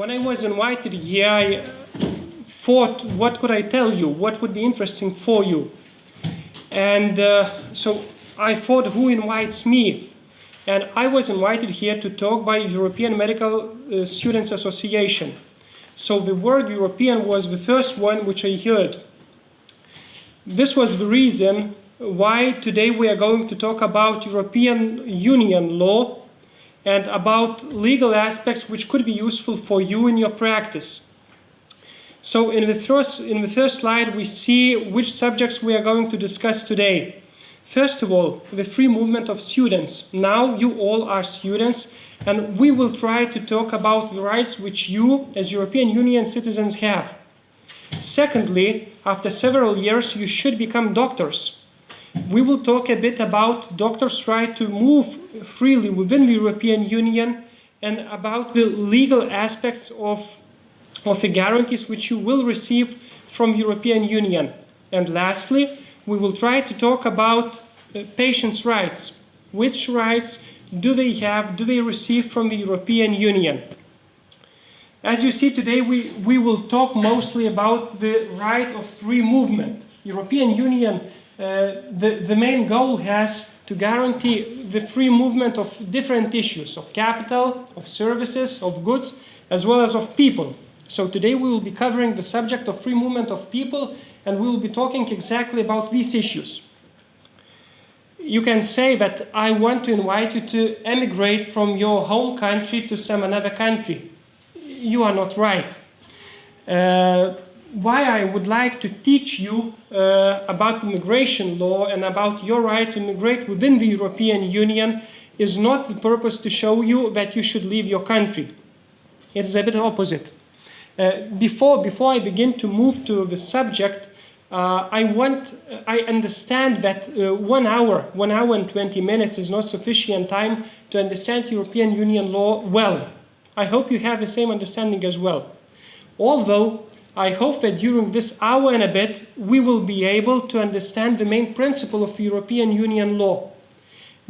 When I was invited here, I thought, what could I tell you? What would be interesting for you? And so I thought, who invites me? And I was invited here to talk by European Medical Students Association. So the word European was the first one which I heard. This was the reason why today we are going to talk about European Union law and about legal aspects which could be useful for you in your practice. So in the first slide we see which subjects we are going to discuss today. First of all, the free movement of students. Now you all are students, and we will try to talk about the rights which you as European Union citizens have. Secondly, after several years you should become doctors. We will talk a bit about doctors' right to move freely within the European Union and about the legal aspects of the guarantees which you will receive from the European Union. And lastly, we will try to talk about patients' rights. Which rights do they have, do they receive from the European Union? As you see today, we will talk mostly about the right of free movement. European Union, the main goal has to guarantee the free movement of different issues, of capital, of services, of goods, as well as of people. So today we will be covering the subject of free movement of people, and we will be talking exactly about these issues. You can say that I want to invite you to emigrate from your home country to some another country. You are not right. Why I would like to teach you about immigration law and about your right to immigrate within the European Union is not the purpose to show you that you should leave your country. It is a bit opposite. Before I begin to move to the subject, I understand that 1 hour and 20 minutes is not sufficient time to understand European Union law well. I hope you have the same understanding as well. Although, I hope that during this hour and a bit, we will be able to understand the main principle of European Union law.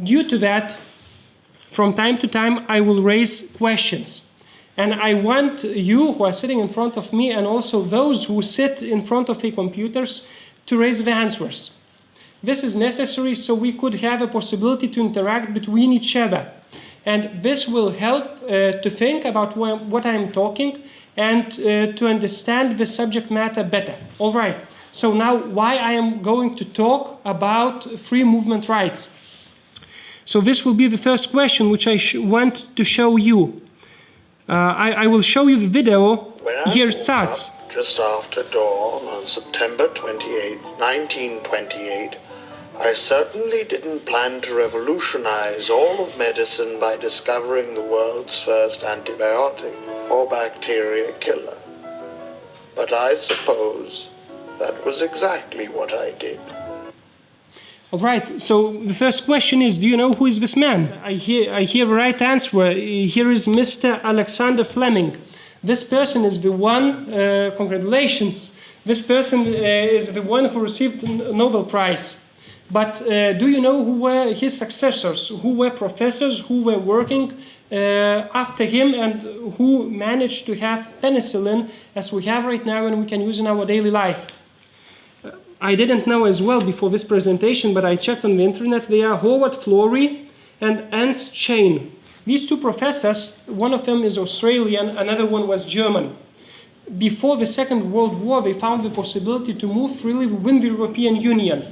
Due to that, from time to time, I will raise questions. And I want you who are sitting in front of me and also those who sit in front of the computers to raise the answers. This is necessary so we could have a possibility to interact between each other. And this will help to think about what I'm talking and to understand the subject matter better. All right, so now why I am going to talk about free movement rights. So this will be the first question which I want to show you. I will show you the video. Here starts. Just after dawn on September 28, 1928, I certainly didn't plan to revolutionize all of medicine by discovering the world's first antibiotic or bacteria killer. But I suppose that was exactly what I did. All right, so the first question is, do you know who is this man? I hear the right answer. Here is Mr. Alexander Fleming. This person is the one, congratulations, this person is the one who received the Nobel Prize. But do you know who were his successors, who were professors, who were working after him and who managed to have penicillin as we have right now and we can use in our daily life? I didn't know as well before this presentation, but I checked on the internet. They are Howard Florey and Ernst Chain. These two professors, one of them is Australian, another one was German. Before the Second World War, they found the possibility to move freely within the European Union.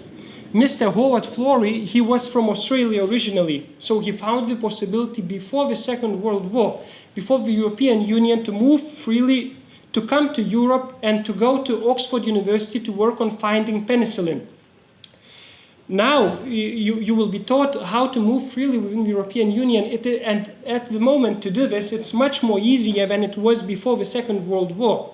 Mr. Howard Florey, he was from Australia originally, so he found the possibility before the Second World War, before the European Union, to move freely, to come to Europe and to go to Oxford University to work on finding penicillin. Now you will be taught how to move freely within the European Union, and at the moment to do this, it's much more easier than it was before the Second World War.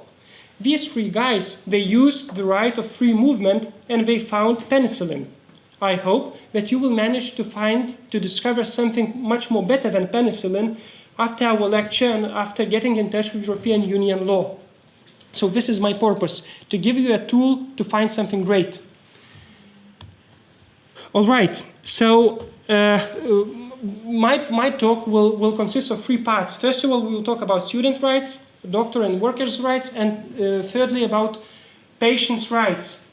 These three guys, they used the right of free movement and they found penicillin. I hope that you will manage to discover something much more better than penicillin after our lecture and after getting in touch with European Union law. So this is my purpose, to give you a tool to find something great. All right, so my talk will consist of 3 parts. First of all, we will talk about student rights. doctor and workers' rights, and thirdly about patients' rights.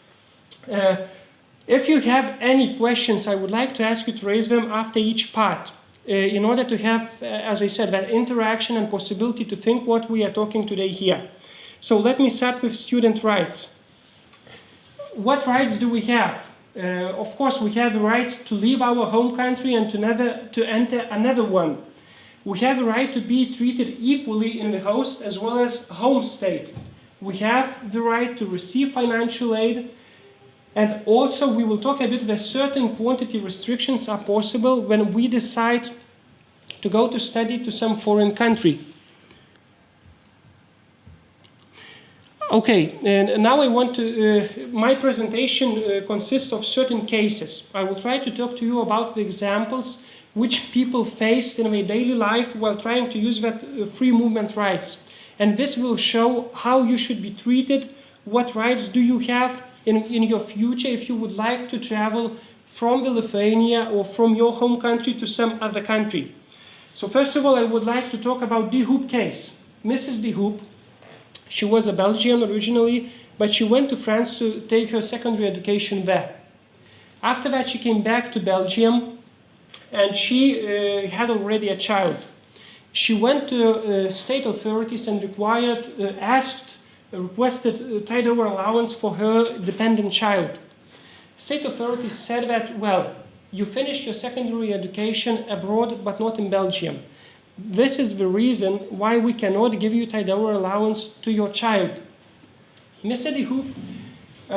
If you have any questions, I would like to ask you to raise them after each part in order to have, as I said, that interaction and possibility to think what we are talking today here. So let me start with student rights. What rights do we have? Of course, we have the right to leave our home country and to enter another one. We have the right to be treated equally in the host as well as home state. We have the right to receive financial aid, and also we will talk a bit that certain quantity restrictions are possible when we decide to go to study to some foreign country. Okay, and now I want to, my presentation consists of certain cases. I will try to talk to you about the examples which people faced in their daily life while trying to use that free movement rights. And this will show how you should be treated, what rights do you have in your future if you would like to travel from the Lithuania or from your home country to some other country. So first of all, I would like to talk about De Hoop case. Mrs. De Hoop, she was a Belgian originally, but she went to France to take her secondary education there. After that, she came back to Belgium, and she had already a child. She went to state authorities and requested tied-over allowance for her dependent child. State authorities said that, well, you finished your secondary education abroad, but not in Belgium. This is the reason why we cannot give you tied-over allowance to your child. Mr. De Hoop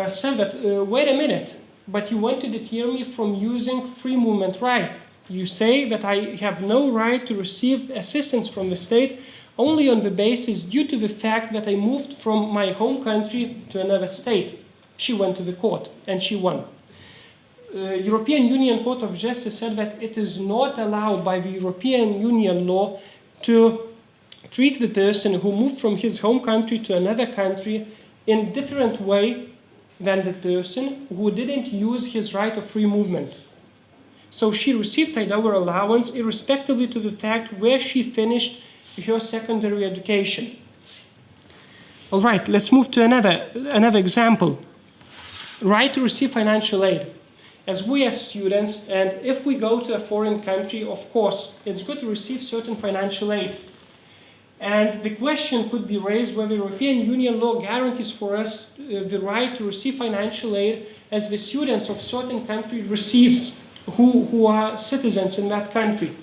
said that, wait a minute, but you want to deter me from using free movement right. You say that I have no right to receive assistance from the state only on the basis due to the fact that I moved from my home country to another state. She went to the court and she won. European Union Court of Justice said that it is not allowed by the European Union law to treat the person who moved from his home country to another country in a different way than the person who didn't use his right of free movement. So she received tied-over allowance irrespectively to the fact where she finished her secondary education. All right, let's move to another example. Right to receive financial aid. As we are students, and if we go to a foreign country, of course, it's good to receive certain financial aid. And the question could be raised whether European Union law guarantees for us the right to receive financial aid as the students of certain country receives who are citizens in that country.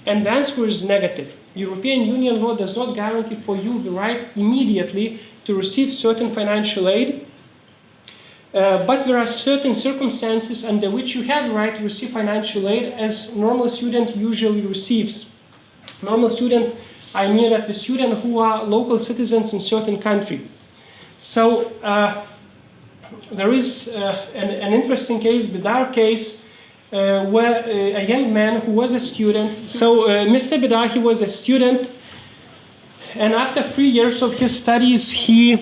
And the answer is negative. European Union law does not guarantee for you the right immediately to receive certain financial aid, but there are certain circumstances under which you have the right to receive financial aid as normal student usually receives. Normal student, I mean that the student who are local citizens in certain country. So there is an interesting case, the Bedar case, where a young man who was a student, so Mr. Bedar, he was a student, and after 3 years of his studies, he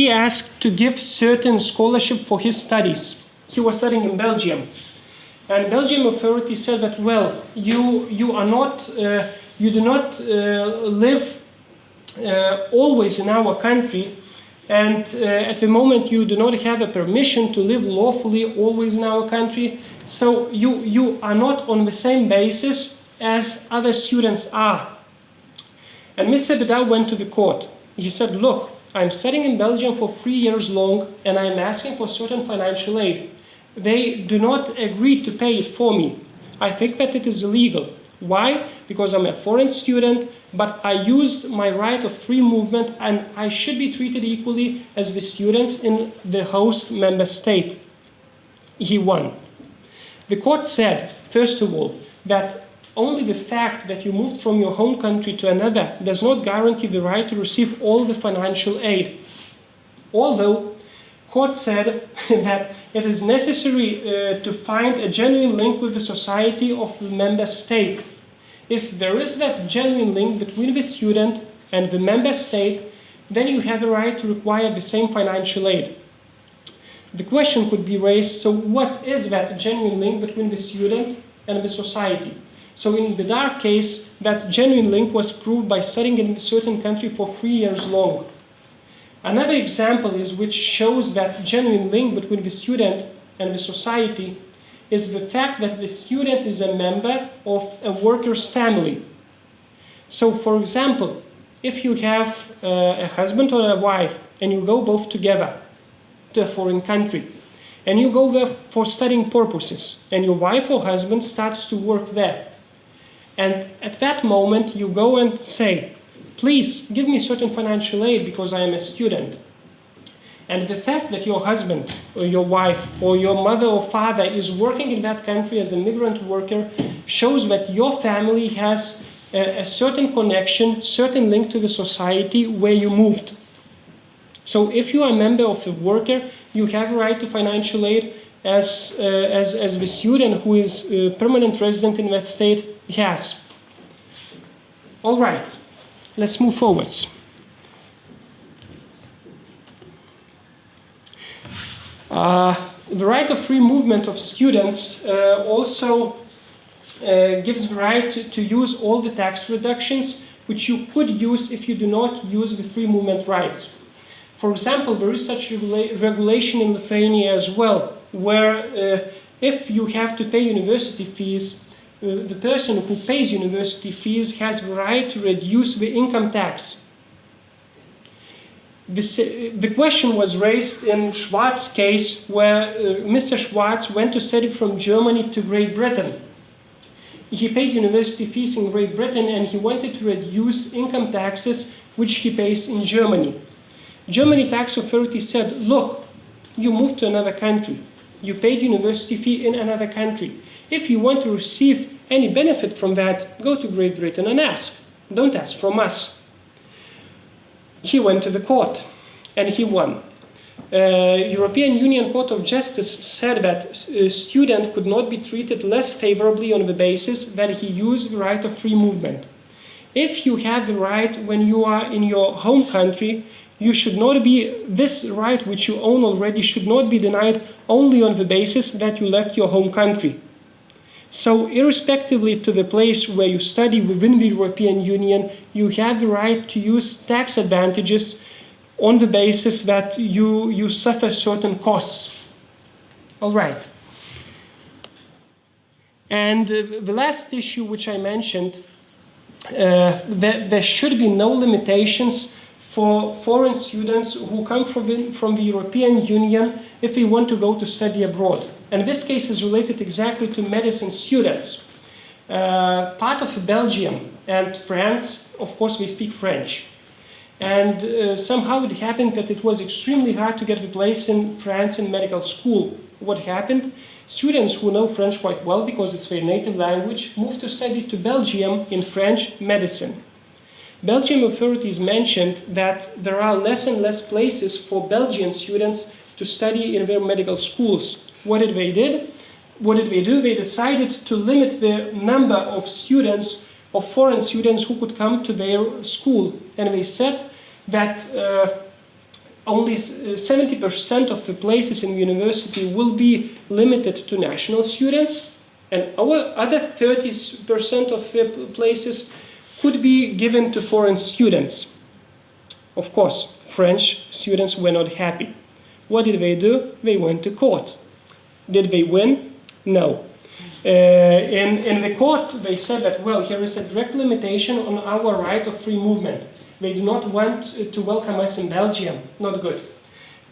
asked to give certain scholarship for his studies. He was studying in Belgium. And Belgian authorities said that, well, you do not live always in our country, and at the moment you do not have a permission to live lawfully always in our country, so you are not on the same basis as other students are. And Mr. Bedar went to the court. He said, look, I'm studying in Belgium for 3 years long, and I'm asking for certain financial aid. They do not agree to pay it for me. I think that it is illegal. Why? Because I'm a foreign student, but I used my right of free movement, and I should be treated equally as the students in the host member state. He won. The court said, first of all, that only the fact that you moved from your home country to another does not guarantee the right to receive all the financial aid. Although, court said that it is necessary to find a genuine link with the society of the member state. If there is that genuine link between the student and the member state, then you have a right to require the same financial aid. The question could be raised, so what is that genuine link between the student and the society? So in the Dar case, that genuine link was proved by studying in a certain country for 3 years long. Another example is which shows that genuine link between the student and the society is the fact that the student is a member of a worker's family. So for example, if you have a husband or a wife and you go both together to a foreign country and you go there for studying purposes and your wife or husband starts to work there, and at that moment you go and say, please give me certain financial aid because I am a student. And the fact that your husband or your wife or your mother or father is working in that country as a migrant worker shows that your family has a certain connection, certain link to the society where you moved. So if you are a member of a worker, you have a right to financial aid as the student who is a permanent resident in that state has. All right, let's move forwards. The right of free movement of students also gives the right to use all the tax reductions which you could use if you do not use the free movement rights. For example, there is such regulation in Lithuania as well, where if you have to pay university fees, the person who pays university fees has the right to reduce the income tax. The question was raised in Schwartz's case, where Mr. Schwartz went to study from Germany to Great Britain. He paid university fees in Great Britain and he wanted to reduce income taxes which he pays in Germany. Germany tax authority said, look, you moved to another country. You paid university fee in another country. If you want to receive any benefit from that, go to Great Britain and ask. Don't ask from us. He went to the court and he won. European Union Court of Justice said that a student could not be treated less favorably on the basis that he used the right of free movement. If you have the right when you are in your home country, you should not be, this right which you own already should not be denied only on the basis that you left your home country. So irrespectively to the place where you study within the European Union, you have the right to use tax advantages on the basis that you suffer certain costs. All right. And the last issue which I mentioned, there should be no limitations for foreign students who come from the European Union if they want to go to study abroad. And this case is related exactly to medicine students. Part of Belgium and France, of course, they speak French. And somehow it happened that it was extremely hard to get a place in France in medical school. What happened? Students who know French quite well, because it's their native language, moved to study to Belgium in French medicine. Belgian authorities mentioned that there are less and less places for Belgian students to study in their medical schools. What did they do? They decided to limit the number of students, of foreign students who could come to their school. And they said that only 70% of the places in the university will be limited to national students, and our other 30% of the places could be given to foreign students. Of course, French students were not happy. What did they do? They went to court. Did they win? No. In the court, they said that, well, here is a direct limitation on our right of free movement. They do not want to welcome us in Belgium. Not good.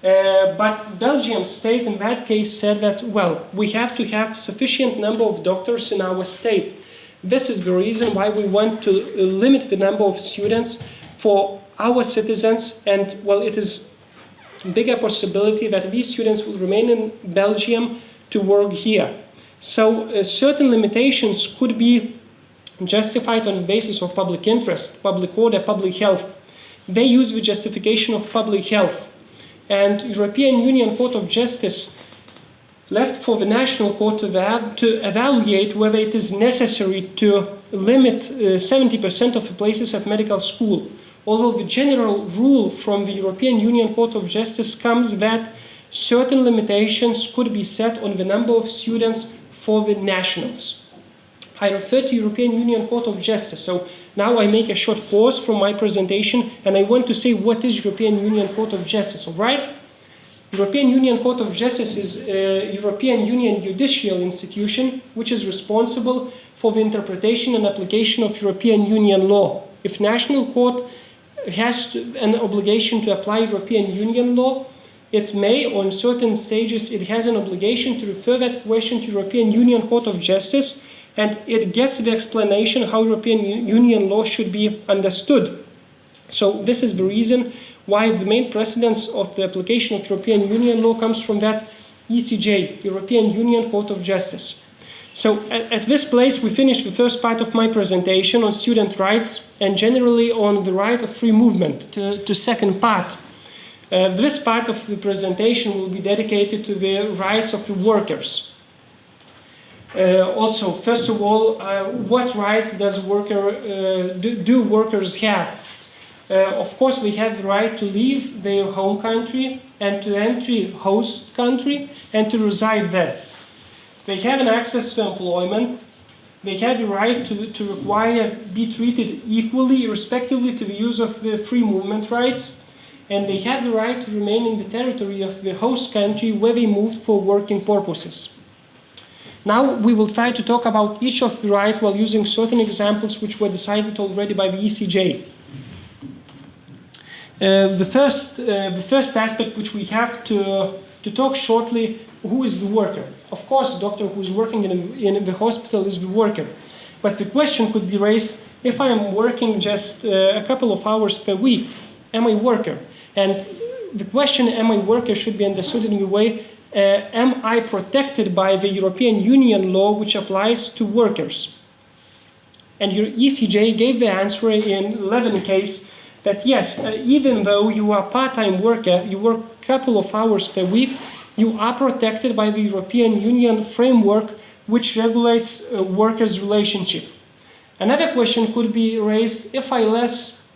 But Belgium state in that case said that, well, we have to have sufficient number of doctors in our state. This is the reason why we want to limit the number of students for our citizens, and, well, it is a bigger possibility that these students will remain in Belgium to work here. So certain limitations could be justified on the basis of public interest, public order, public health. They use the justification of public health. And European Union Court of Justice left for the National Court to evaluate whether it is necessary to limit 70% of the places of medical school. Although the general rule from the European Union Court of Justice comes that certain limitations could be set on the number of students for the nationals. I refer to European Union Court of Justice. So now I make a short pause from my presentation and I want to say what is European Union Court of Justice, all right? European Union Court of Justice is a European Union judicial institution which is responsible for the interpretation and application of European Union law. If national court has an obligation to apply European Union law, it may, on certain stages, it has an obligation to refer that question to European Union Court of Justice, and it gets the explanation how European Union law should be understood. So this is the reason why the main precedence of the application of European Union law comes from that ECJ, European Union Court of Justice. So at this place we finish the first part of my presentation on student rights and generally on the right of free movement. To second part. This part of the presentation will be dedicated to the rights of the workers. Also, first of all, what rights does do workers have? Of course, they have the right to leave their home country and to enter host country and to reside there. They have an access to employment. They have the right to require be treated equally, respectively to the use of the free movement rights. And they have the right to remain in the territory of the host country where they moved for working purposes. Now we will try to talk about each of the rights while using certain examples which were decided already by the ECJ. The first aspect which we have to talk shortly, who is the worker? Of course, the doctor who is working in the hospital is the worker. But the question could be raised, if I am working just a couple of hours per week, am I a worker? And the question, am I a worker, should be understood in the way, am I protected by the European Union law which applies to workers? And your ECJ gave the answer in 11 case that yes, even though you are a part-time worker, you work a couple of hours per week, you are protected by the European Union framework which regulates workers' relationship. Another question could be raised, if I less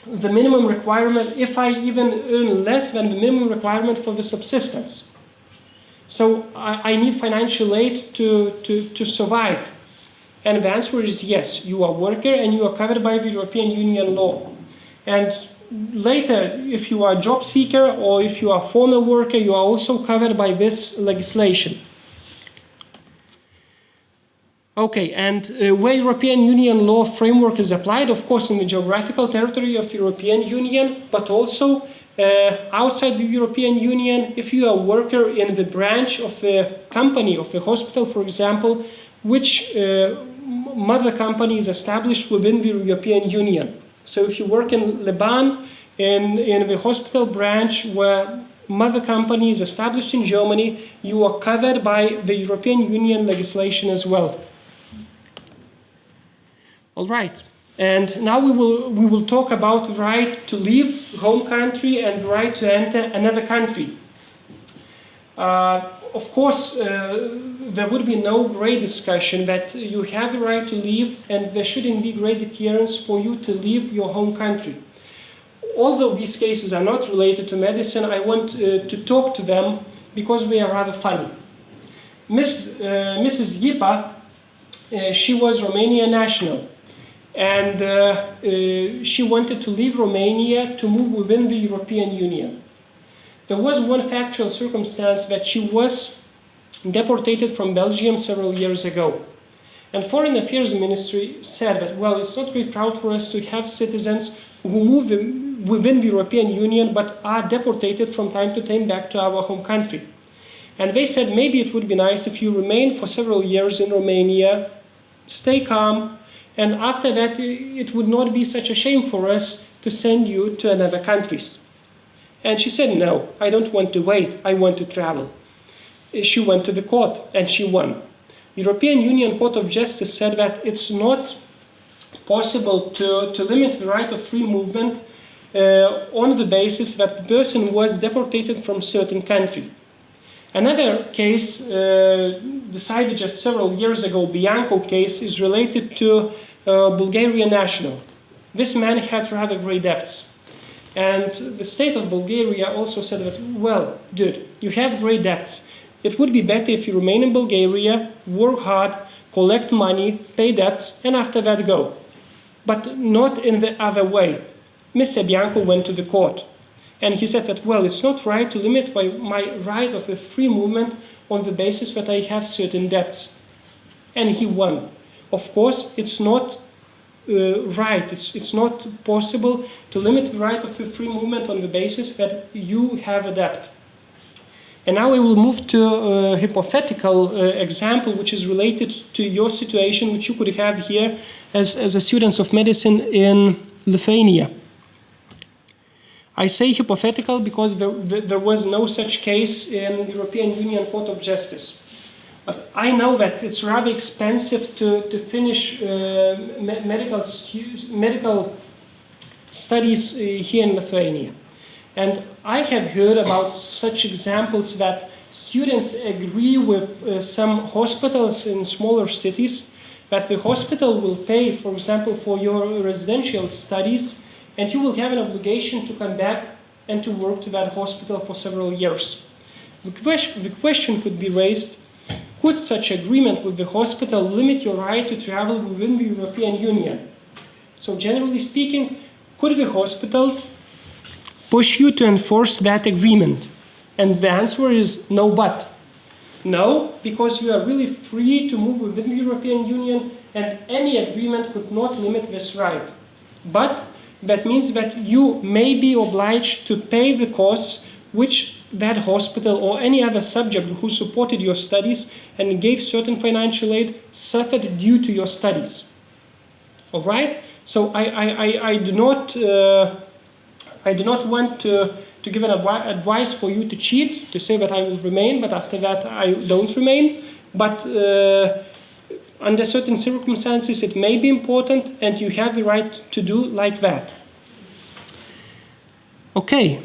the minimum requirement, if I even earn less than the minimum requirement for the subsistence. So I need financial aid to survive. And the answer is yes, you are a worker and you are covered by the European Union law. And later, if you are a job seeker or if you are a former worker, you are also covered by this legislation. Okay, and where European Union law framework is applied, of course, in the geographical territory of European Union, but also outside the European Union, if you are a worker in the branch of a company, of a hospital, for example, which mother company is established within the European Union. So if you work in Lebanon, in the hospital branch where mother company is established in Germany, you are covered by the European Union legislation as well. All right, and now we will talk about the right to leave home country and the right to enter another country. Of course, there would be no great discussion that you have the right to leave and there shouldn't be great deterrence for you to leave your home country. Although these cases are not related to medicine, I want to talk to them because they are rather funny. Mrs. Yipa, she was Romanian national. And she wanted to leave Romania to move within the European Union. There was one factual circumstance that she was deported from Belgium several years ago. And Foreign Affairs Ministry said that, well, it's not very proud for us to have citizens who move within the European Union but are deported from time to time back to our home country. And they said maybe it would be nice if you remain for several years in Romania, stay calm, and after that, it would not be such a shame for us to send you to another countries. And she said, no, I don't want to wait, I want to travel. She went to the court and she won. European Union Court of Justice said that it's not possible to limit the right of free movement on the basis that the person was deported from certain country. Another case decided just several years ago, Bianco case, is related to Bulgarian national. This man had rather great debts. And the state of Bulgaria also said that, well, dude, you have great debts. It would be better if you remain in Bulgaria, work hard, collect money, pay debts, and after that go. But not in the other way. Mr. Bianco went to the court, and he said that, well, it's not right to limit my right of the free movement on the basis that I have certain debts. And he won. Of course, it's not right, it's not possible to limit the right of the free movement on the basis that you have a debt. And now we will move to a hypothetical example which is related to your situation, which you could have here as a student of medicine in Lithuania. I say hypothetical because there was no such case in the European Union Court of Justice. But I know that it's rather expensive to finish medical studies here in Lithuania. And I have heard about such examples that students agree with some hospitals in smaller cities that the hospital will pay, for example, for your residential studies, and you will have an obligation to come back and to work to that hospital for several years. The question could be raised, could such agreement with the hospital limit your right to travel within the European Union? So generally speaking, could the hospital push you to enforce that agreement? And the answer is no but. No, because you are really free to move within the European Union and any agreement could not limit this right. But that means that you may be obliged to pay the costs which that hospital or any other subject who supported your studies and gave certain financial aid suffered due to your studies. All right? So I do not want to give an advice for you to cheat, to say that I will remain, but after that I don't remain. But under certain circumstances it may be important and you have the right to do like that. Okay.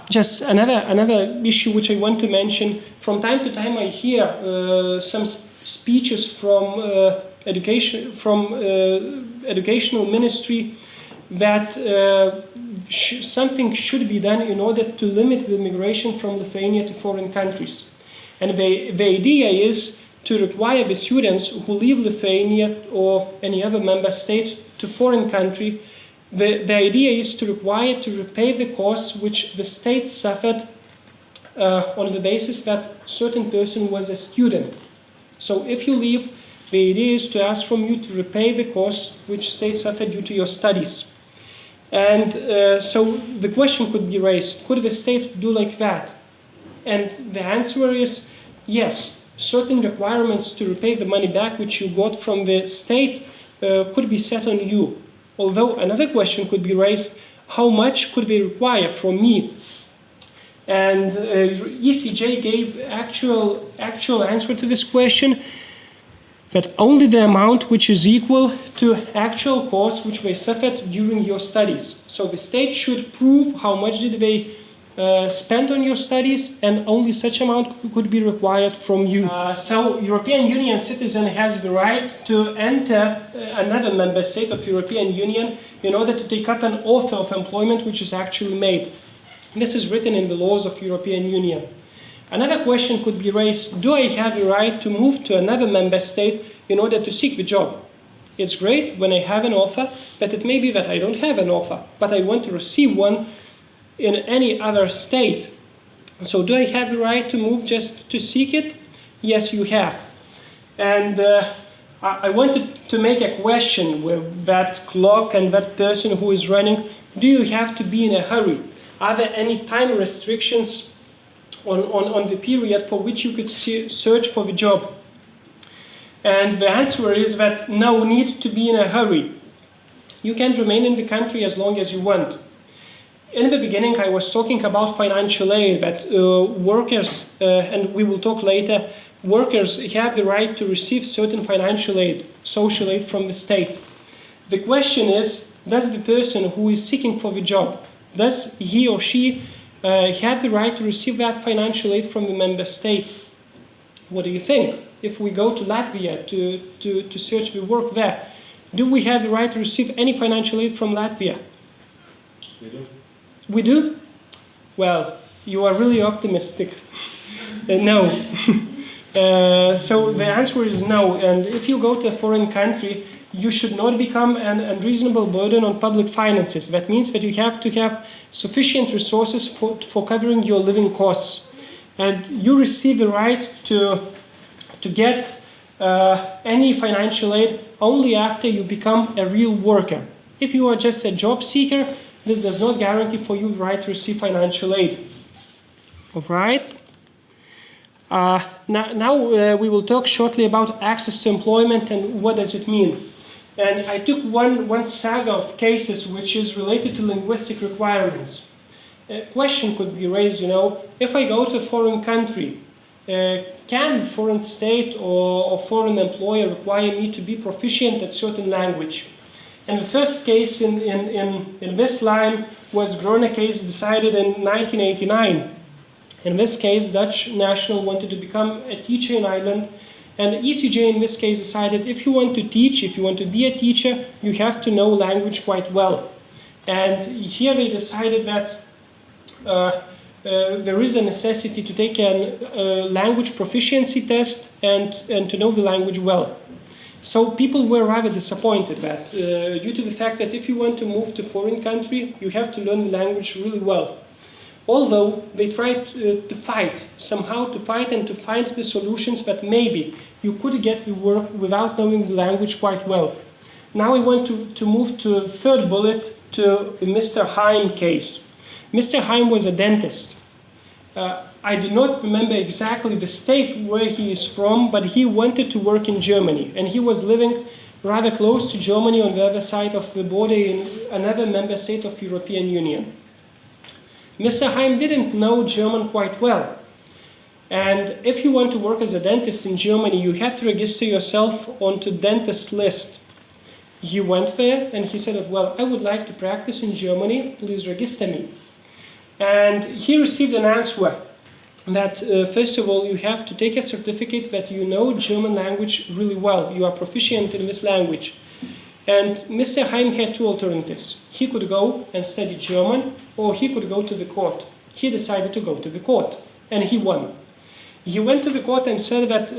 Just another issue which I want to mention. From time to time I hear some speeches from educational ministry that something should be done in order to limit the migration from Lithuania to foreign countries. And the idea is to require the students who leave Lithuania or any other member state to foreign country. The idea is to require to repay the costs which the state suffered on the basis that certain person was a student. So if you leave, the idea is to ask from you to repay the costs which state suffered due to your studies. And so the question could be raised, could the state do like that? And the answer is yes. Certain requirements to repay the money back which you got from the state could be set on you. Although another question could be raised, how much could they require from me? And ECJ gave actual answer to this question, that only the amount which is equal to actual costs which they suffered during your studies. So the state should prove how much did they spend on your studies, and only such amount could be required from you. So European Union citizen has the right to enter another member state of European Union in order to take up an offer of employment which is actually made. This is written in the laws of European Union. Another question could be raised, do I have the right to move to another member state in order to seek the job? It's great when I have an offer, but it may be that I don't have an offer, but I want to receive one in any other state. So do I have the right to move just to seek it? Yes, you have. And I wanted to make a question with that clock and that person who is running. Do you have to be in a hurry? Are there any time restrictions on the period for which you could search for the job? And the answer is that no need to be in a hurry. You can remain in the country as long as you want. In the beginning, I was talking about financial aid, that workers, and we will talk later, workers have the right to receive certain financial aid, social aid from the state. The question is, does the person who is seeking for the job, does he or she have the right to receive that financial aid from the member state? What do you think? If we go to Latvia to search the work there, do we have the right to receive any financial aid from Latvia? We do. We do? Well, you are really optimistic. No. So the answer is no. And if you go to a foreign country, you should not become an unreasonable burden on public finances. That means that you have to have sufficient resources for covering your living costs. And you receive the right to get any financial aid only after you become a real worker. If you are just a job seeker, this does not guarantee for you the right to receive financial aid. All right. Now we will talk shortly about access to employment and what does it mean. And I took one saga of cases which is related to linguistic requirements. A question could be raised, if I go to a foreign country, can foreign state or foreign employer require me to be proficient at certain language? And the first case in this line was Groningen case decided in 1989. In this case, Dutch national wanted to become a teacher in Ireland, and ECJ in this case decided if you want to teach, if you want to be a teacher, you have to know language quite well. And here they decided that there is a necessity to take a language proficiency test and to know the language well. So people were rather disappointed that due to the fact that if you want to move to a foreign country, you have to learn the language really well. Although they tried to fight and to find the solutions that maybe you could get the work without knowing the language quite well. Now we want to move to the third bullet, to the Mr. Heim case. Mr. Heim was a dentist. I do not remember exactly the state where he is from, but he wanted to work in Germany, and he was living rather close to Germany on the other side of the border in another member state of the European Union. Mr. Heim didn't know German quite well. And if you want to work as a dentist in Germany, you have to register yourself onto dentist list. He went there and he said, well, I would like to practice in Germany, please register me. And he received an answer that, first of all, you have to take a certificate that you know German language really well. You are proficient in this language. And Mr. Heim had two alternatives. He could go and study German, or he could go to the court. He decided to go to the court, and he won. He went to the court and said that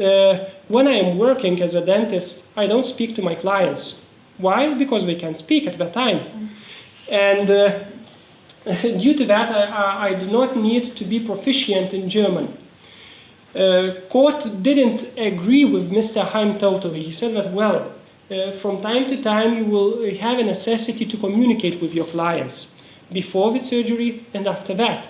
when I am working as a dentist, I don't speak to my clients. Why? Because they can't speak at that time. And due to that, I do not need to be proficient in German. Court didn't agree with Mr. Heim totally. He said that, well, from time to time you will have a necessity to communicate with your clients before the surgery and after that.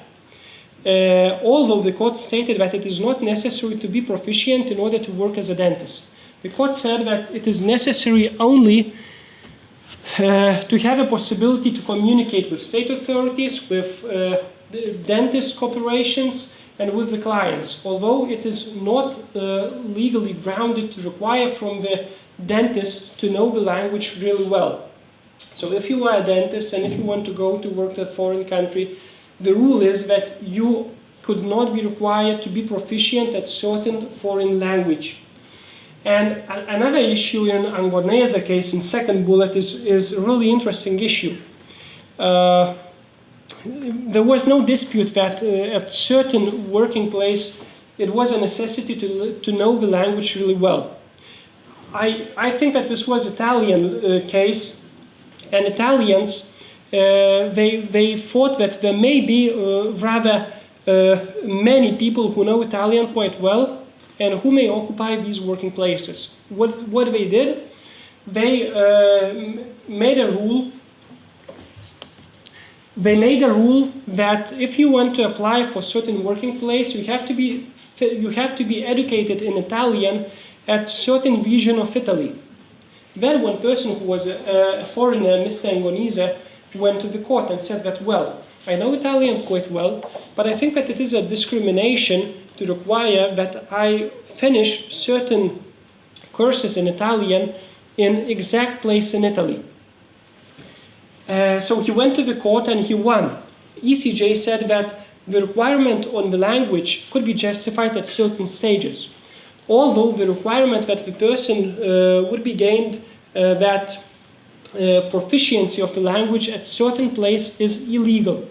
Although the court stated that it is not necessary to be proficient in order to work as a dentist. The court said that it is necessary only to have a possibility to communicate with state authorities, with dentist corporations, and with the clients, although it is not legally grounded to require from the dentist to know the language really well. So if you are a dentist and if you want to go to work in a foreign country, the rule is that you could not be required to be proficient at certain foreign language. And another issue in Angonesa case, in second bullet, is a really interesting issue. There was no dispute that at certain working place it was a necessity to know the language really well. I think that this was Italian case, and Italians they thought that there may be rather many people who know Italian quite well and who may occupy these working places. What they did, they made a rule. They made a rule that if you want to apply for certain working place, you have to be educated in Italian at certain region of Italy. Then one person who was a foreigner, Mr. Angonese, went to the court and said that, well, I know Italian quite well, but I think that it is a discrimination to require that I finish certain courses in Italian in exact place in Italy. So he went to the court and he won. ECJ said that the requirement on the language could be justified at certain stages, although the requirement that the person would be gained that proficiency of the language at certain place is illegal,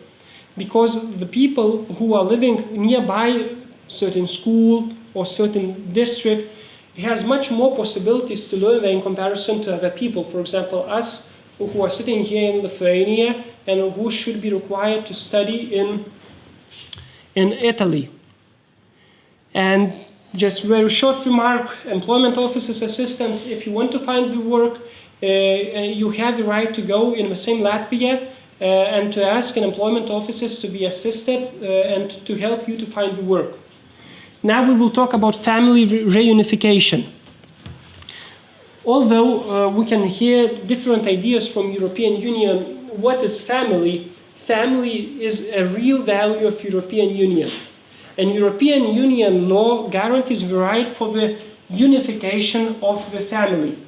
because the people who are living nearby certain school or certain district, he has much more possibilities to learn there in comparison to other people. For example, us who are sitting here in Lithuania and who should be required to study in Italy. And just very short remark, employment officers, assistants, if you want to find the work, you have the right to go in the same Latvia and to ask an employment officers to be assisted and to help you to find the work. Now we will talk about family reunification. Although we can hear different ideas from European Union, what is family? Family is a real value of European Union. And European Union law guarantees the right for the unification of the family.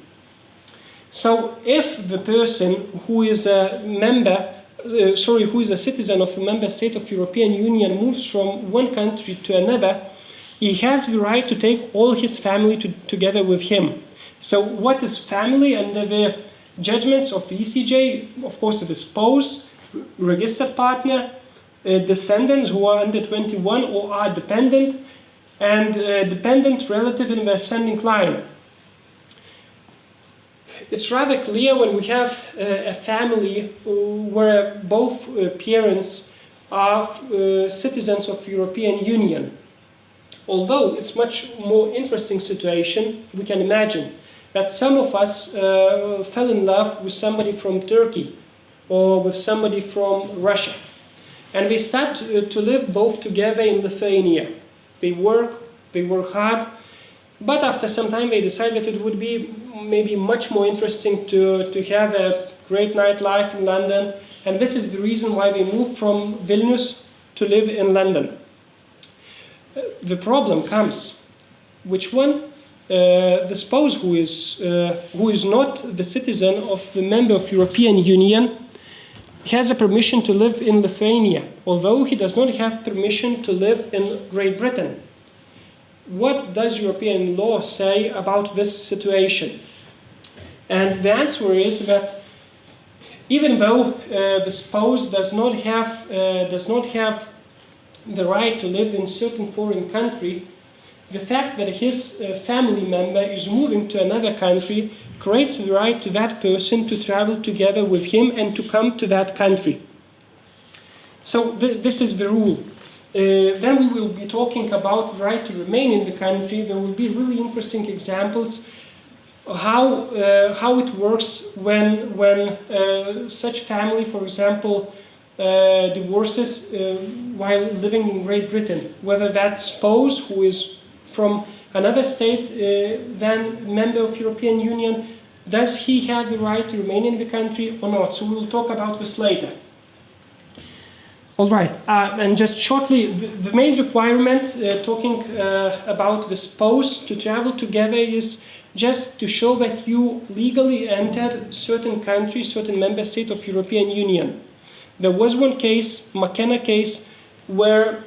So if the person who is a who is a citizen of a member state of European Union moves from one country to another, he has the right to take all his family together with him. So what is family? Under the judgments of the ECJ, of course, the spouse, registered partner, descendants who are under 21 or are dependent, and dependent relative in the ascending line. It's rather clear when we have a family where both parents are citizens of European Union. Although it's much more interesting situation, we can imagine that some of us fell in love with somebody from Turkey or with somebody from Russia. And they start to live both together in Lithuania. They work hard, but after some time they decide that it would be maybe much more interesting to have a great nightlife in London. And this is the reason why they moved from Vilnius to live in London. The problem comes, which one? The spouse who is not the citizen of the member of European Union has a permission to live in Lithuania, although he does not have permission to live in Great Britain. What does European law say about this situation? And the answer is that even though the spouse does not have the right to live in certain foreign country, the fact that his family member is moving to another country creates the right to that person to travel together with him and to come to that country. So this is the rule. Then we will be talking about the right to remain in the country. There will be really interesting examples of how it works when such family, for example, divorces while living in Great Britain. Whether that spouse who is from another state than member of European Union, does he have the right to remain in the country or not? So we will talk about this later. All right, and just shortly, the main requirement talking about the spouse to travel together is just to show that you legally entered certain country, certain member state of European Union. There was one case, McKenna case, where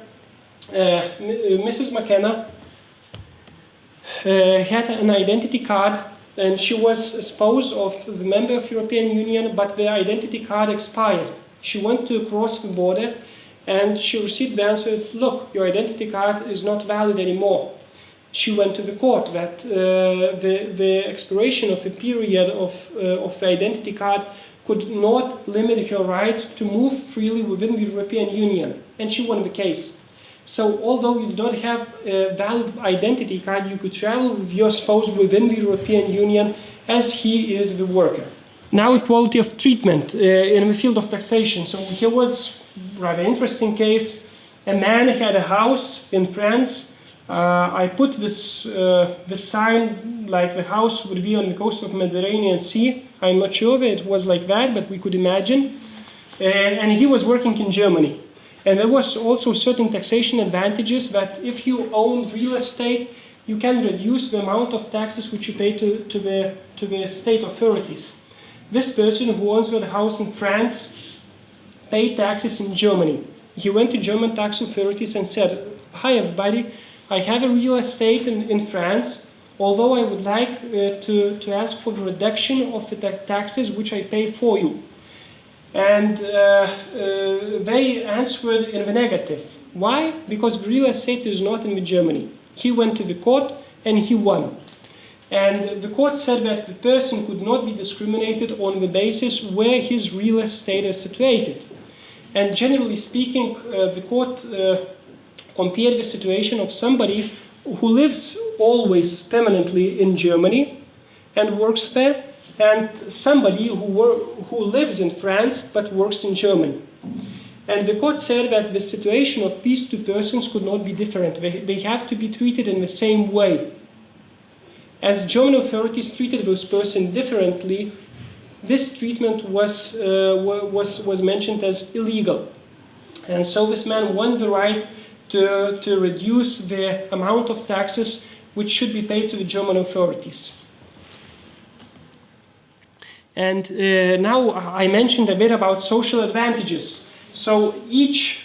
Mrs. McKenna had an identity card, and she was a spouse of the member of European Union, but the identity card expired. She went to cross the border and she received the answer, look, your identity card is not valid anymore. She went to the court that the expiration of a period of the identity card could not limit her right to move freely within the European Union, and she won the case. So although you do not have a valid identity card, you could travel with your spouse within the European Union as he is the worker. Now equality of treatment in the field of taxation. So here was a rather interesting case. A man had a house in France. I put this sign like the house would be on the coast of the Mediterranean Sea. I'm not sure that it was like that, but we could imagine. And he was working in Germany. And there was also certain taxation advantages that if you own real estate, you can reduce the amount of taxes which you pay to the state authorities. This person who owns the house in France paid taxes in Germany. He went to German tax authorities and said, hi everybody, I have a real estate in France, although I would like to ask for the reduction of the taxes which I pay for you. And they answered in the negative. Why? Because real estate is not in Germany. He went to the court and he won. And the court said that the person could not be discriminated on the basis where his real estate is situated. And generally speaking, the court compared the situation of somebody who lives always permanently in Germany and works there, and somebody who lives in France but works in Germany. And the court said that the situation of these two persons could not be different. They have to be treated in the same way. As German authorities treated those persons differently, this treatment was mentioned as illegal. And so this man won the right to reduce the amount of taxes which should be paid to the German authorities. And now I mentioned a bit about social advantages. So each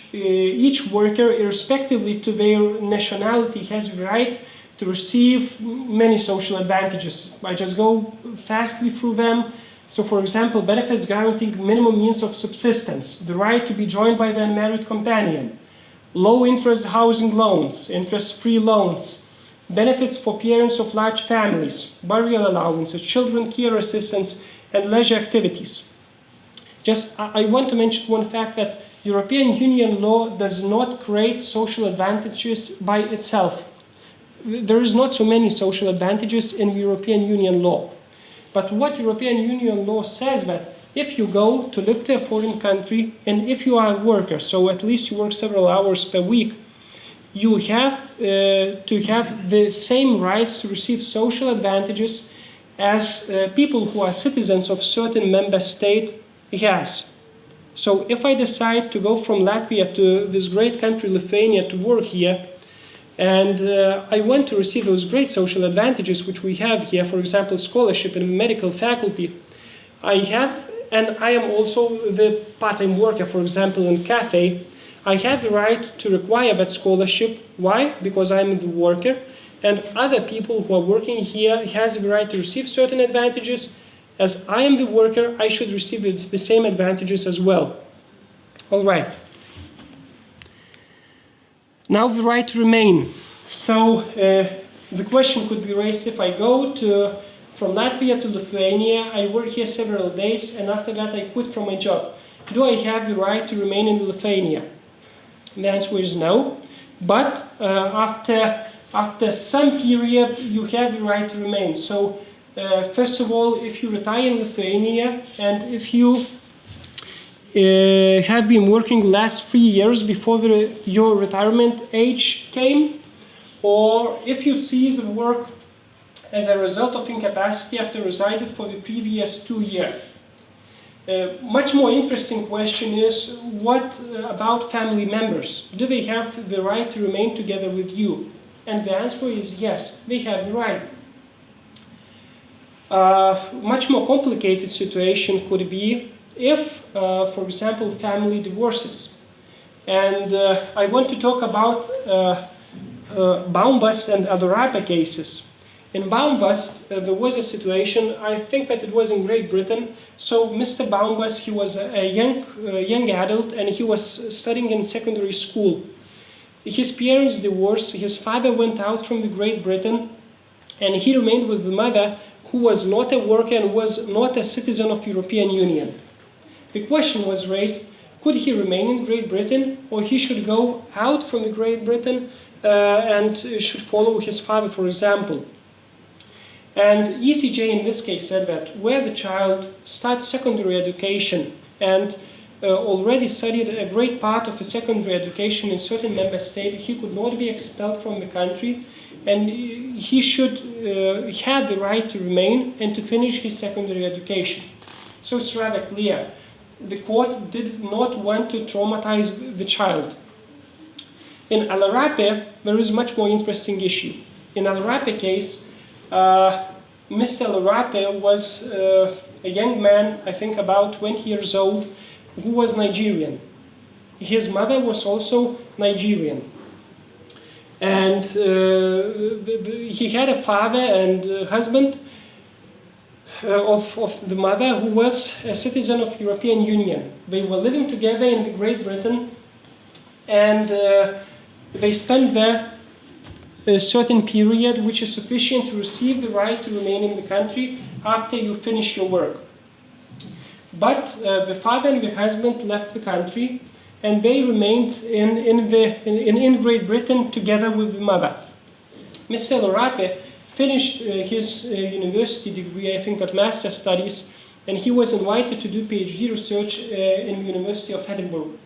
worker, irrespectively to their nationality, has the right to receive many social advantages. I just go fastly through them. So for example, benefits guaranteeing minimum means of subsistence, the right to be joined by their married companion, low interest housing loans, interest-free loans, benefits for parents of large families, burial allowances, children care assistance, and leisure activities. Just, I want to mention one fact that European Union law does not create social advantages by itself. There is not so many social advantages in European Union law. But what European Union law says that if you go to live to a foreign country and if you are a worker, so at least you work several hours per week, you have to have the same rights to receive social advantages as people who are citizens of certain member state has. So if I decide to go from Latvia to this great country Lithuania to work here, and I want to receive those great social advantages which we have here, for example, scholarship in medical faculty, I am also the part-time worker, for example, in cafe, I have the right to require that scholarship. Why? Because I'm the worker, and other people who are working here has the right to receive certain advantages. As I am the worker, I should receive the same advantages as well. All right. Now the right to remain. So the question could be raised: if I go from Latvia to Lithuania, I work here several days, and after that I quit from my job. Do I have the right to remain in Lithuania? The answer is no. But after some period, you have the right to remain. So first of all, if you retire in Lithuania and if you have been working last 3 years before your retirement age came, or if you cease work as a result of incapacity after resided for the previous 2 years. Much more interesting question is, what about family members? Do they have the right to remain together with you? And the answer is yes, they have the right. Much more complicated situation could be if, for example, family divorces. And I want to talk about Baumbast and Adorapa cases. In Baumbast, there was a situation, I think that it was in Great Britain. So Mr. Baumbast, he was a young adult and he was studying in secondary school. His parents divorced, his father went out from Great Britain, and he remained with the mother, who was not a worker and was not a citizen of European Union. The question was raised, could he remain in Great Britain, or he should go out from Great Britain and should follow his father, for example. And ECJ in this case said that where the child starts secondary education and already studied a great part of his secondary education in certain member state, he could not be expelled from the country, and he should have the right to remain and to finish his secondary education. So it's rather clear. The court did not want to traumatize the child. In Alarape, there is a much more interesting issue. In Alarape case, Mr. Alarape was a young man, I think about 20 years old, who was Nigerian. His mother was also Nigerian. And he had a father and husband of the mother who was a citizen of European Union. They were living together in Great Britain, and they spent there a certain period which is sufficient to receive the right to remain in the country after you finish your work. But the father and the husband left the country, and they remained in Great Britain together with the mother. Mr. LL.M finished his university degree, I think at master studies, and he was invited to do PhD research in the University of Edinburgh.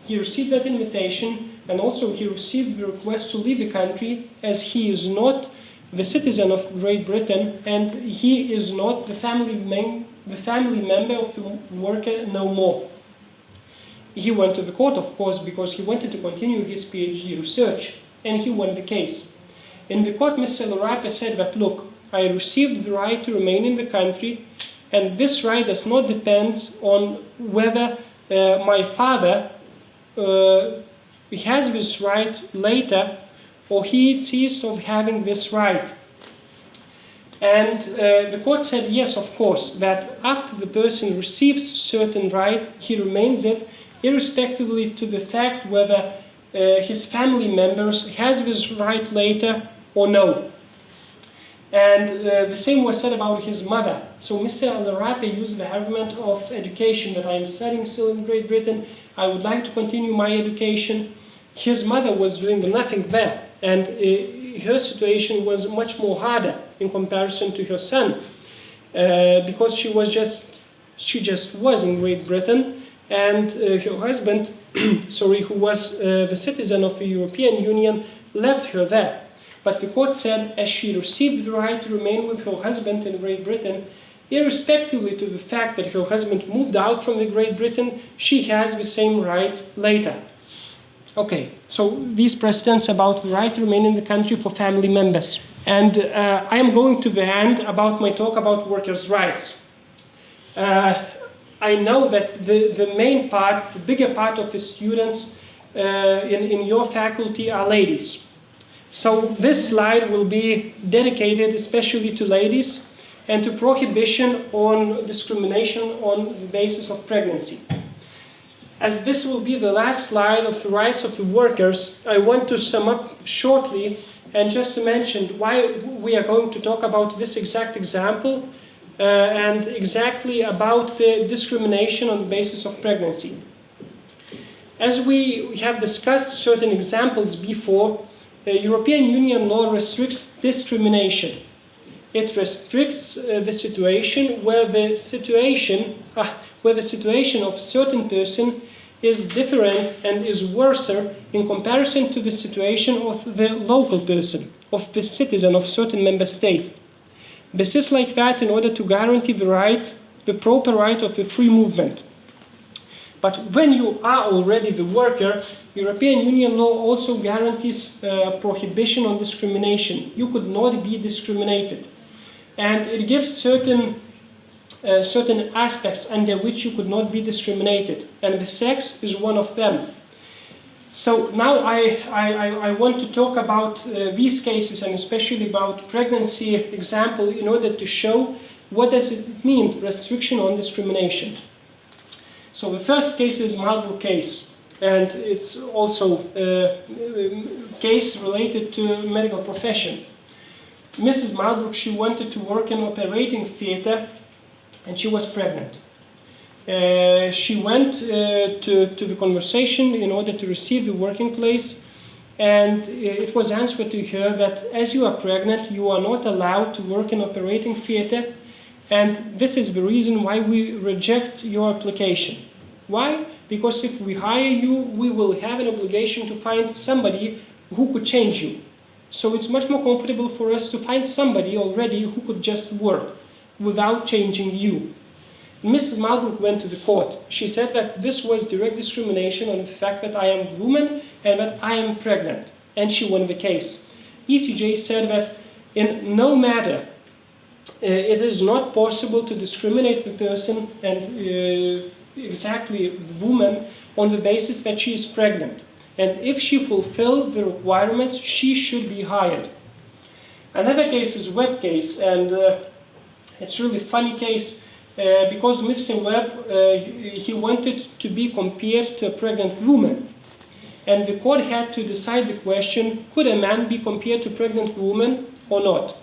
He received that invitation, and also he received the request to leave the country, as he is not the citizen of Great Britain and he is not the family member of the worker no more. He went to the court, of course, because he wanted to continue his PhD research, and he won the case. In the court, Mr. LL.M said that, look, I received the right to remain in the country, and this right does not depend on whether my father has this right later or he ceased of having this right. And the court said, yes, of course, that after the person receives certain right, he remains it, irrespectively to the fact whether his family members has this right later or no. And the same was said about his mother. So Mr. LL.M used the argument of education, that I am studying still in Great Britain, I would like to continue my education. His mother was doing nothing there, and her situation was much more harder in comparison to her son, because she just was in Great Britain, and her husband, who was the citizen of the European Union, left her there. But the court said, as she received the right to remain with her husband in Great Britain, irrespectively to the fact that her husband moved out from the Great Britain, she has the same right later. Okay, so these precedents about the right to remain in the country for family members. And I am going to the end about my talk about workers' rights. I know that the main part, the bigger part of the students in your faculty are ladies. So this slide will be dedicated especially to ladies and to prohibition on discrimination on the basis of pregnancy. As this will be the last slide of the rights of the workers, I want to sum up shortly and just to mention why we are going to talk about this exact example and exactly about the discrimination on the basis of pregnancy. As we have discussed certain examples before, European Union law restricts discrimination. It restricts the situation where the situation of certain person is different and is worse in comparison to the situation of the local person, of the citizen of certain member state. This is like that in order to guarantee the proper right of the free movement. But when you are already the worker, European Union law also guarantees prohibition on discrimination. You could not be discriminated. And it gives certain aspects under which you could not be discriminated. And the sex is one of them. So now I want to talk about these cases, and especially about pregnancy example, in order to show what does it mean, restriction on discrimination. So the first case is Marlborough case, and it's also a case related to medical profession. Mrs. Marlborough, she wanted to work in operating theater, and she was pregnant. She went to the conversation in order to receive the working place, and it was answered to her that as you are pregnant, you are not allowed to work in operating theater, and this is the reason why we reject your application. Why? Because if we hire you, we will have an obligation to find somebody who could change you. So it's much more comfortable for us to find somebody already who could just work without changing you. Mrs. Marlborough went to the court. She said that this was direct discrimination on the fact that I am a woman and that I am pregnant, and she won the case. ECJ said that in no matter it is not possible to discriminate the person and exactly the woman on the basis that she is pregnant. And if she fulfills the requirements, she should be hired. Another case is Webb case, and it's really funny case because Mr. Webb, he wanted to be compared to a pregnant woman. And the court had to decide the question, could a man be compared to a pregnant woman or not?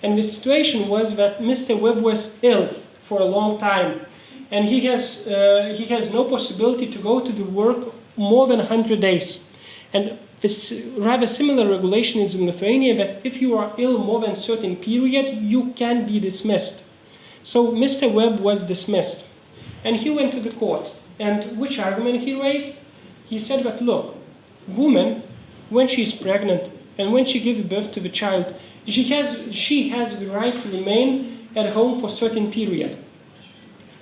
And the situation was that Mr. Webb was ill for a long time, and he has no possibility to go to the work more than 100 days. And this rather similar regulation is in Lithuania that if you are ill more than a certain period, you can be dismissed. So Mr. Webb was dismissed, and he went to the court. And which argument he raised? He said that, look, woman, when she is pregnant and when she gives birth to the child, she has the right to remain at home for a certain period.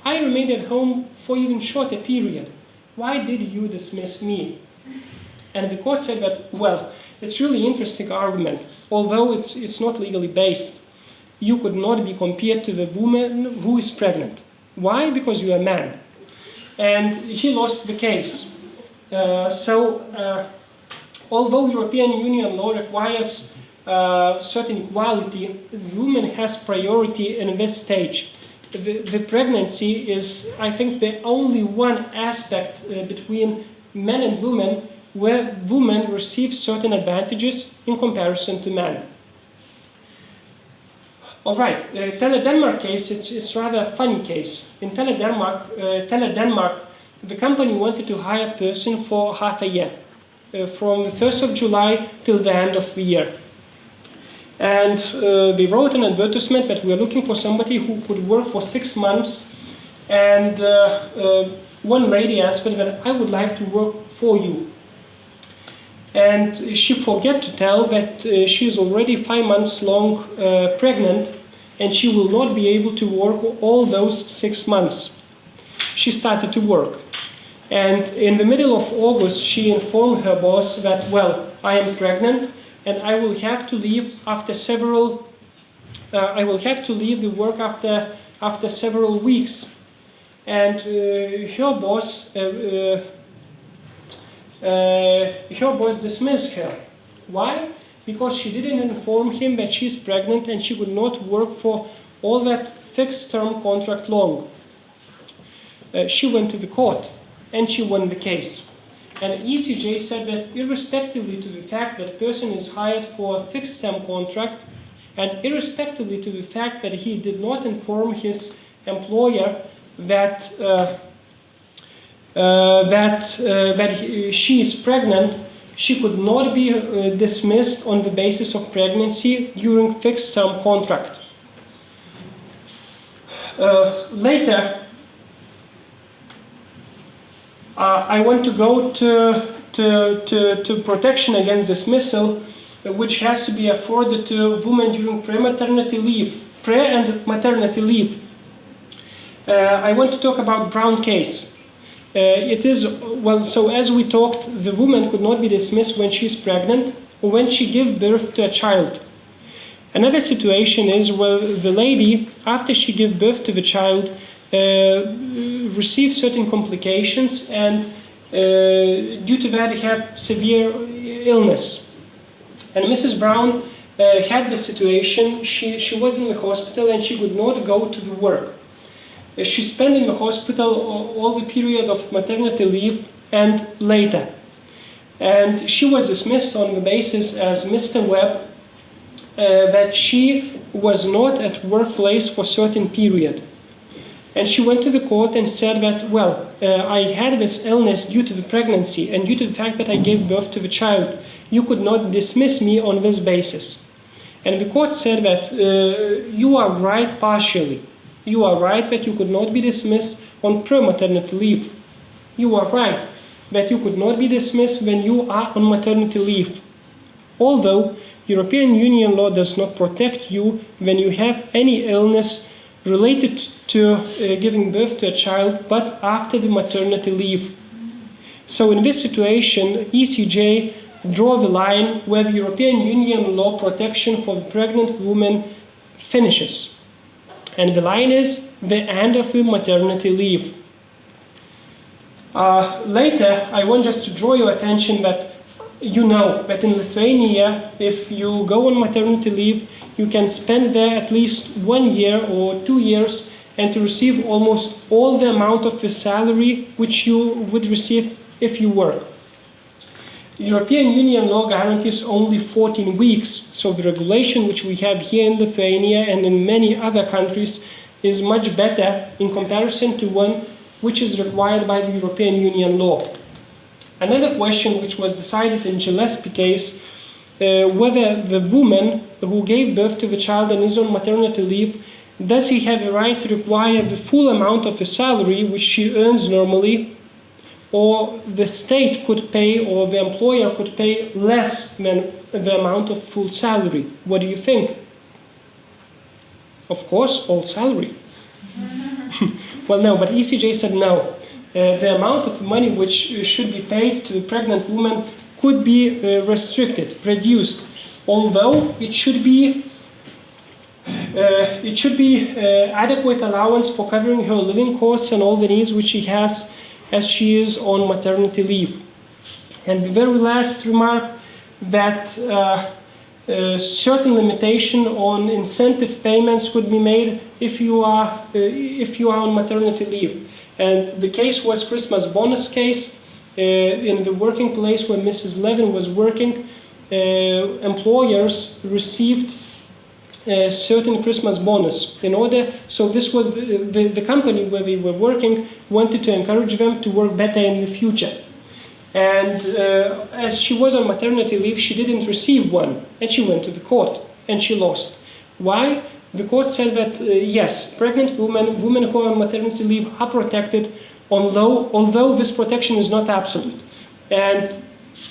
I remained at home for even shorter period. Why did you dismiss me? And the court said that, well, it's really interesting argument. Although it's not legally based, you could not be compared to the woman who is pregnant. Why? Because you are a man. And he lost the case. Although European Union law requires certain equality, women has priority in this stage. The pregnancy is, I think, the only one aspect between men and women where women receive certain advantages in comparison to men. All right, Tele-Denmark case, it's rather a funny case. In Tele-Denmark, the company wanted to hire a person for half a year, from the 1st of July till the end of the year. And they wrote an advertisement that we are looking for somebody who could work for 6 months. And one lady answered that I would like to work for you. And she forgot to tell that she is already 5 months long pregnant, and she will not be able to work all those 6 months. She started to work. And in the middle of August, she informed her boss that, well, I am pregnant, and I will have to leave after several. I will have to leave the work after several weeks. And her boss dismissed her. Why? Because she didn't inform him that she's pregnant and she would not work for all that fixed-term contract long. She went to the court and she won the case. And ECJ said that irrespectively to the fact that person is hired for a fixed-term contract, and irrespectively to the fact that he did not inform his employer that she is pregnant, she could not be dismissed on the basis of pregnancy during fixed-term contract. Later, I want to go to protection against dismissal, which has to be afforded to women during pre-maternity leave, pre- and maternity leave. I want to talk about Brown case. It is, well, so as we talked, the woman could not be dismissed when she's pregnant or when she gives birth to a child. Another situation is where the lady, after she gives birth to the child, receives certain complications, and due to that have severe illness. And Mrs. Brown had the situation, she was in the hospital and she could not go to the work. She spent in the hospital all the period of maternity leave and later. And she was dismissed on the basis as Mr. Webb that she was not at workplace for a certain period. And she went to the court and said that, well, I had this illness due to the pregnancy and due to the fact that I gave birth to the child. You could not dismiss me on this basis. And the court said that you are right partially. You are right that you could not be dismissed on pre-maternity leave. You are right that you could not be dismissed when you are on maternity leave. Although European Union law does not protect you when you have any illness related to giving birth to a child, but after the maternity leave. So in this situation, ECJ draw the line where the European Union law protection for the pregnant woman finishes. And the line is the end of the maternity leave. Later, I want just to draw your attention that you know that in Lithuania, if you go on maternity leave, you can spend there at least 1 year or 2 years and to receive almost all the amount of the salary which you would receive if you work. European Union law guarantees only 14 weeks, so the regulation which we have here in Lithuania and in many other countries is much better in comparison to one which is required by the European Union law. Another question which was decided in Gillespie case, whether the woman who gave birth to the child and is on maternity leave, does he have a right to require the full amount of the salary which she earns normally, or the state could pay, or the employer could pay less than the amount of full salary? What do you think? Of course, all salary. Well, no, but ECJ said no. The amount of money which should be paid to the pregnant woman could be restricted, reduced, although it should be adequate allowance for covering her living costs and all the needs which she has as she is on maternity leave. And the very last remark, that certain limitation on incentive payments could be made if you are on maternity leave. And the case was Christmas bonus case. In the working place where Mrs. Levin was working, employers received a certain Christmas bonus in order, so this was the company where they were working wanted to encourage them to work better in the future. And as she was on maternity leave, she didn't receive one, and she went to the court, and she lost. Why? The court said that yes, pregnant women who are on maternity leave are protected, although this protection is not absolute. And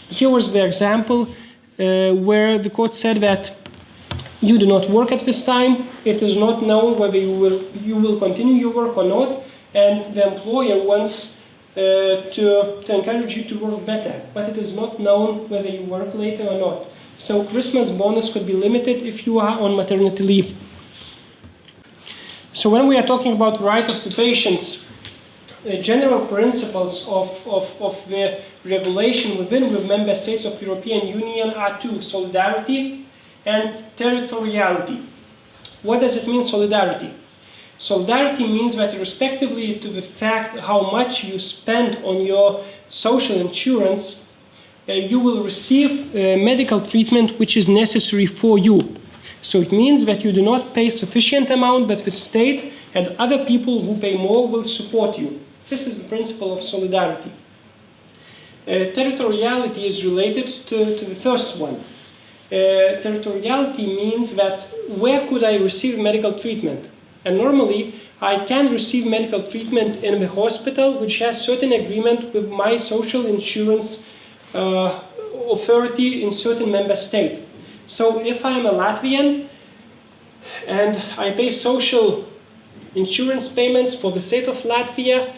here was the example where the court said that you do not work at this time, it is not known whether you will continue your work or not, and the employer wants to encourage you to work better, but it is not known whether you work later or not. So Christmas bonus could be limited if you are on maternity leave. So when we are talking about right of the patients, general principles of the regulation within the member states of the European Union are two: solidarity and territoriality. What does it mean, solidarity? Solidarity means that respectively to the fact how much you spend on your social insurance, you will receive medical treatment which is necessary for you. So it means that you do not pay sufficient amount, but the state and other people who pay more will support you. This is the principle of solidarity. Territoriality is related to the first one. Territoriality means that where could I receive medical treatment? And normally I can receive medical treatment in the hospital which has certain agreement with my social insurance authority in certain member state. So if I am a Latvian and I pay social insurance payments for the state of Latvia,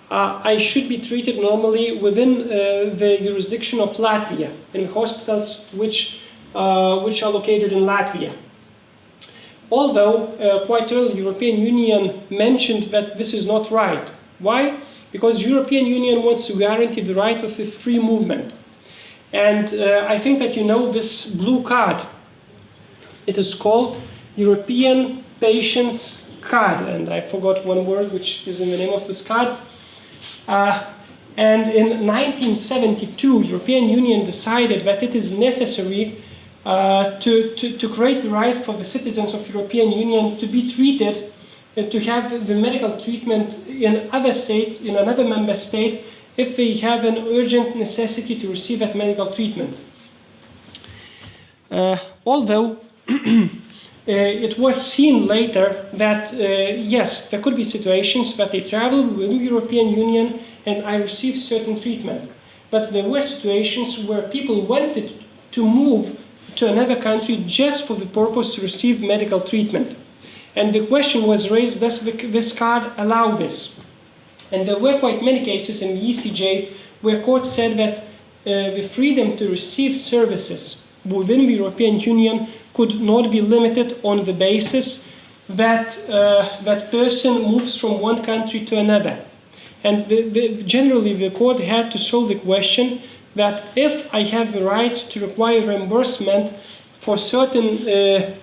I should be treated normally within the jurisdiction of Latvia in hospitals which are located in Latvia. Although quite early European Union mentioned that this is not right. Why? Because European Union wants to guarantee the right of a free movement. And I think that you know this blue card. It is called European Patients Card, and I forgot one word which is in the name of this card. And in 1972, European Union decided that it is necessary to create the right for the citizens of European Union to be treated, to have the medical treatment in another member state, if they have an urgent necessity to receive that medical treatment. Although it was seen later that yes, there could be situations that they travel within the European Union and I received certain treatment. But there were situations where people wanted to move to another country just for the purpose to receive medical treatment. And the question was raised, does this card allow this? And there were quite many cases in the ECJ where courts said that the freedom to receive services within the European Union could not be limited on the basis that that person moves from one country to another. And generally the court had to solve the question that if I have the right to require reimbursement for certain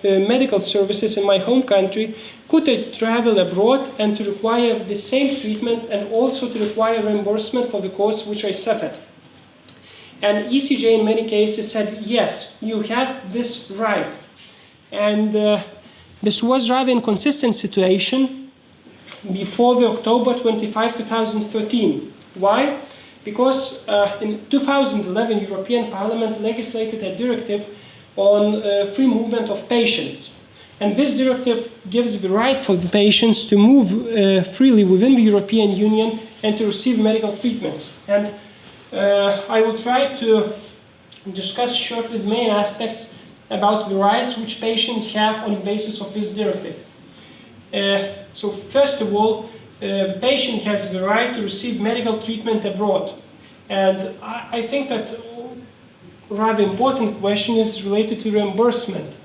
medical services in my home country, could I travel abroad and to require the same treatment and also to require reimbursement for the costs which I suffered? And ECJ in many cases said, yes, you have this right. And this was rather inconsistent situation before the October 25, 2013. Why? Because in 2011, European Parliament legislated a directive on free movement of patients. And this directive gives the right for the patients to move freely within the European Union and to receive medical treatments. And I will try to discuss shortly the main aspects about the rights which patients have on the basis of this directive. So first of all, the patient has the right to receive medical treatment abroad. And I think that a rather important question is related to reimbursement.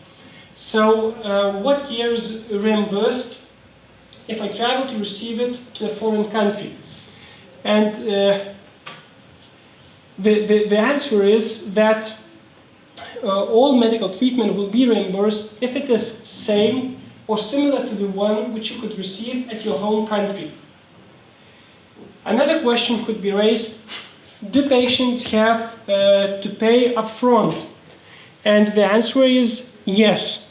So what year is reimbursed if I travel to receive it to a foreign country? And the answer is that all medical treatment will be reimbursed if it is same or similar to the one which you could receive at your home country. Another question could be raised: do patients have to pay upfront? And the answer is yes.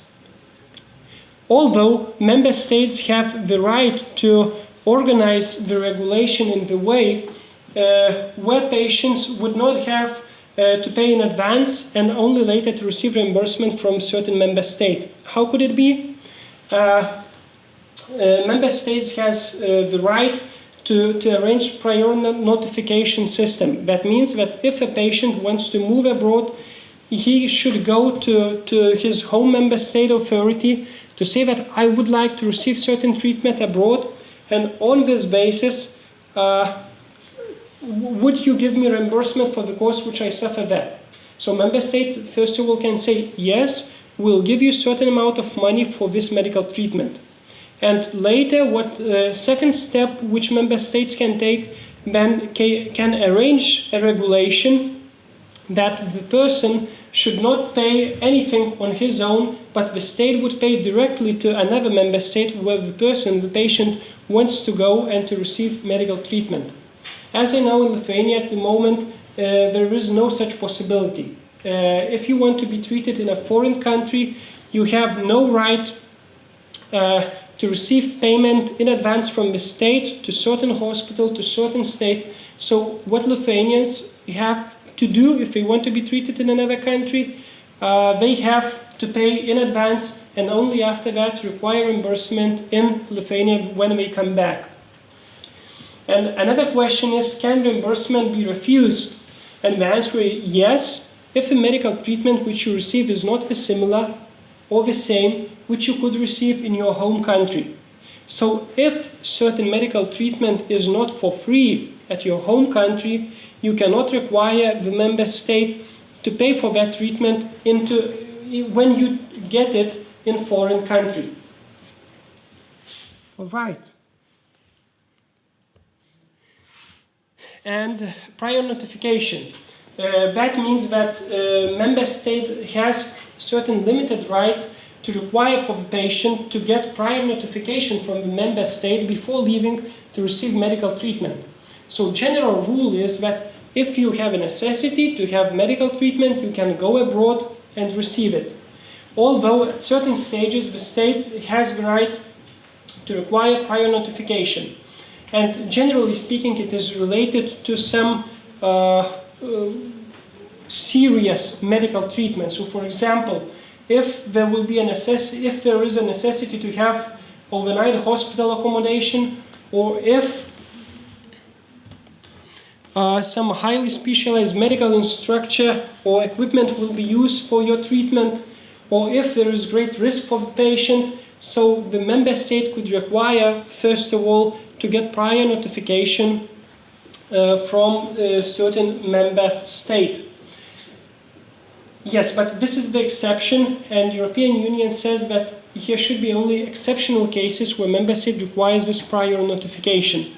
Although member states have the right to organize the regulation in the way where patients would not have to pay in advance and only later to receive reimbursement from certain member state. How could it be? Member states has the right to arrange prior notification system. That means that if a patient wants to move abroad, he should go to his home member state authority to say that I would like to receive certain treatment abroad, and on this basis, would you give me reimbursement for the cost which I suffer there? So member state, first of all, can say, yes, we'll give you a certain amount of money for this medical treatment. And later, what second step which member states can take, then can arrange a regulation that the person should not pay anything on his own, but the state would pay directly to another member state where the patient wants to go and to receive medical treatment. As I know, in Lithuania at the moment, there is no such possibility. If you want to be treated in a foreign country, you have no right to receive payment in advance from the state to certain hospital, to certain state. So what Lithuanians have to do if they want to be treated in another country, they have to pay in advance and only after that require reimbursement in Lithuania when they come back. And another question is, can reimbursement be refused? And the answer is yes, if the medical treatment which you receive is not similar or the same which you could receive in your home country. So if certain medical treatment is not for free at your home country, you cannot require the member state to pay for that treatment when you get it in foreign country. All right. And prior notification. That means that member state has certain limited right to require for the patient to get prior notification from the member state before leaving to receive medical treatment. So general rule is that if you have a necessity to have medical treatment, you can go abroad and receive it. Although at certain stages the state has the right to require prior notification. And generally speaking, it is related to some serious medical treatment. So for example, if there is a necessity to have overnight hospital accommodation, or if some highly specialized medical infrastructure or equipment will be used for your treatment, or if there is great risk for the patient, so the member state could require, first of all, to get prior notification from a certain member state. Yes, but this is the exception, and European Union says that here should be only exceptional cases where member state requires this prior notification.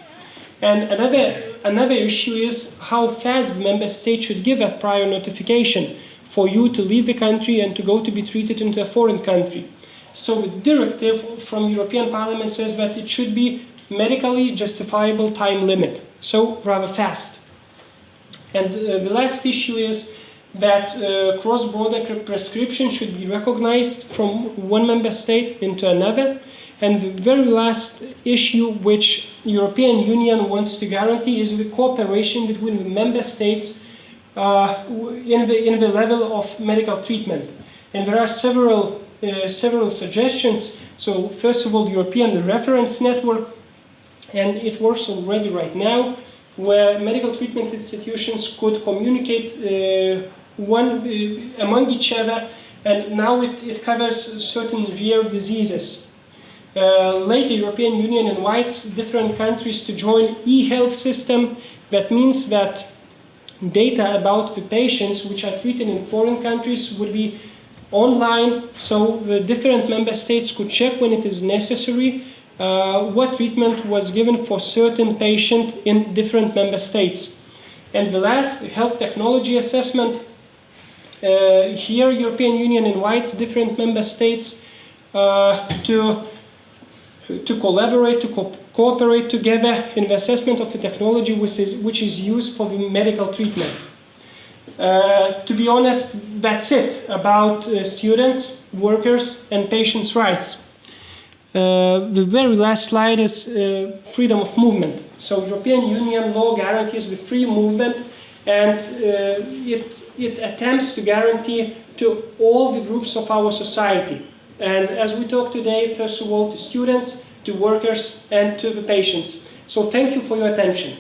And another issue is how fast the member state should give that prior notification for you to leave the country and to go to be treated into a foreign country. So the directive from European Parliament says that it should be medically justifiable time limit, so rather fast. And the last issue is that cross-border prescription should be recognized from one member state into another. And the very last issue which European Union wants to guarantee is the cooperation between the member states in the level of medical treatment. And there are several suggestions. So first of all, the European Reference Network, and it works already right now, where medical treatment institutions could communicate among each other, and now it covers certain rare diseases. Later, European Union invites different countries to join e-health system. That means that data about the patients which are treated in foreign countries would be online, so the different member states could check when it is necessary what treatment was given for certain patient in different member states. And the last, health technology assessment. Here, European Union invites different member states to collaborate, to cooperate together in the assessment of the technology which is used for the medical treatment. To be honest, that's it about students, workers, and patients' rights. The very last slide is freedom of movement. So European Union law guarantees the free movement, and it attempts to guarantee to all the groups of our society. And as we talk today, first of all, to students, to workers, and to the patients. So thank you for your attention.